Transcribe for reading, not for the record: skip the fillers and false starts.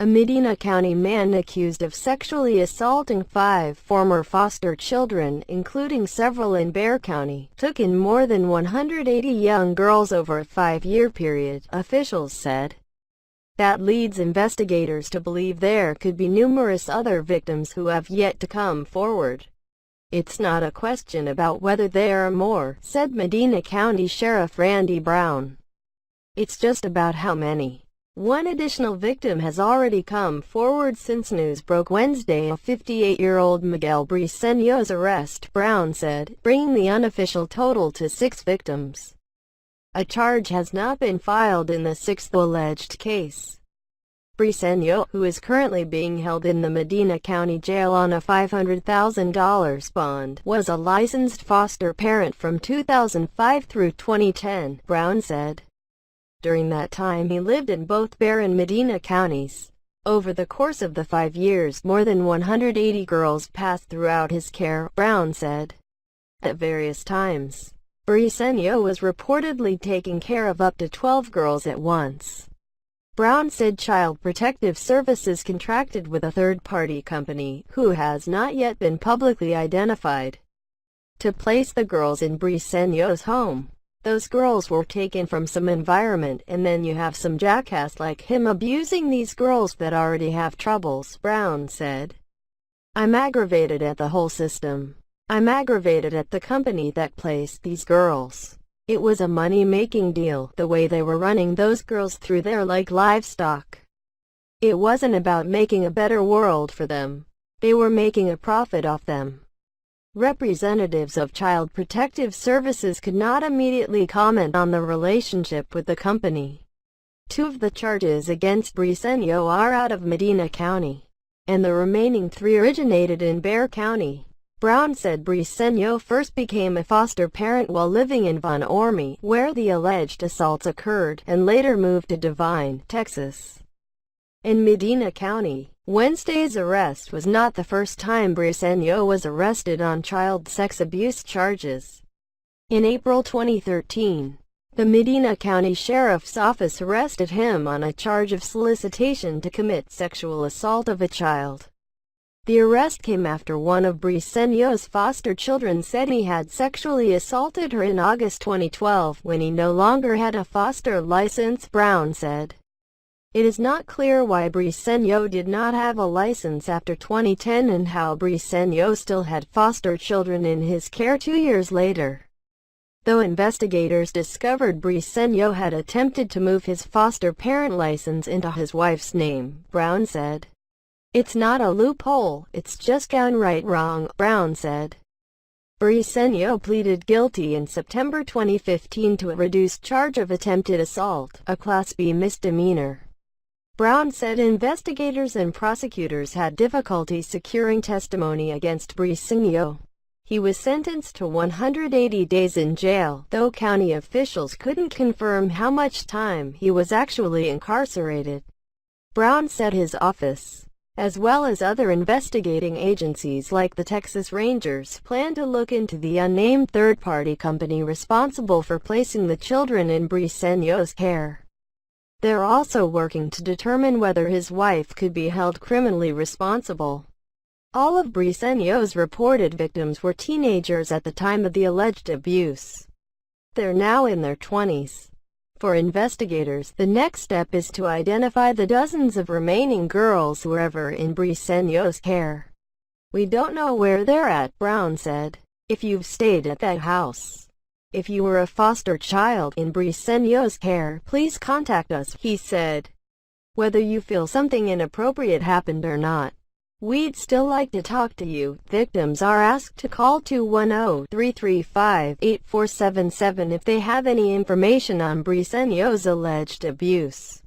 A Medina County man accused of sexually assaulting 5 former foster children, including several in Bexar County, took in more than 180 young girls over a 5-year period, officials said. That leads investigators to believe there could be numerous other victims who have yet to come forward. "It's not a question about whether there are more," said Medina County Sheriff Randy Brown. "It's just about how many." One additional victim has already come forward since news broke Wednesday of 58-year-old Miguel Briceño's arrest, Brown said, bringing the unofficial total to 6 victims. A charge has not been filed in the 6th alleged case. Briceño, who is currently being held in the Medina County Jail on a $500,000 bond, was a licensed foster parent from 2005 through 2010, Brown said. During that time he lived in both Bexar and Medina counties. Over the course of the 5 years, more than 180 girls passed throughout his care, Brown said. At various times, Briceño was reportedly taking care of up to 12 girls at once. Brown said Child Protective Services contracted with a third-party company, who has not yet been publicly identified, to place the girls in Briceño's home. Those girls were taken from some environment, and then you have some jackass like him abusing these girls that already have troubles, Brown said. "I'm aggravated at the whole system. I'm aggravated at the company that placed these girls. It was a money-making deal, the way they were running those girls through there like livestock. It wasn't about making a better world for them. They were making a profit off them." Representatives of Child Protective Services could not immediately comment on the relationship with the company. 2 of the charges against Briceño are out of Medina County, and the remaining 3 originated in Bexar County. Brown said Briceño first became a foster parent while living in Von Ormy, where the alleged assaults occurred, and later moved to Devine, Texas. In Medina County, Wednesday's arrest was not the first time Briceño was arrested on child sex abuse charges. In April 2013, the Medina County Sheriff's Office arrested him on a charge of solicitation to commit sexual assault of a child. The arrest came after one of Briceño's foster children said he had sexually assaulted her in August 2012 when he no longer had a foster license, Brown said. It is not clear why Briceño did not have a license after 2010 and how Briceño still had foster children in his care 2 years later. Though investigators discovered Briceño had attempted to move his foster parent license into his wife's name, Brown said. "It's not a loophole, it's just downright wrong," Brown said. Briceño pleaded guilty in September 2015 to a reduced charge of attempted assault, a Class B misdemeanor. Brown said investigators and prosecutors had difficulty securing testimony against Briceño. He was sentenced to 180 days in jail, though county officials couldn't confirm how much time he was actually incarcerated. Brown said his office, as well as other investigating agencies like the Texas Rangers, plan to look into the unnamed third-party company responsible for placing the children in Briceño's care. They're also working to determine whether his wife could be held criminally responsible. All of Briceño's reported victims were teenagers at the time of the alleged abuse. They're now in their 20s. For investigators, the next step is to identify the dozens of remaining girls who were ever in Briceño's care. "We don't know where they're at," Brown said. "If you've stayed at that house, if you were a foster child in Briceño's care, please contact us," he said. "Whether you feel something inappropriate happened or not, we'd still like to talk to you." Victims are asked to call 210-335-8477 if they have any information on Briceño's alleged abuse.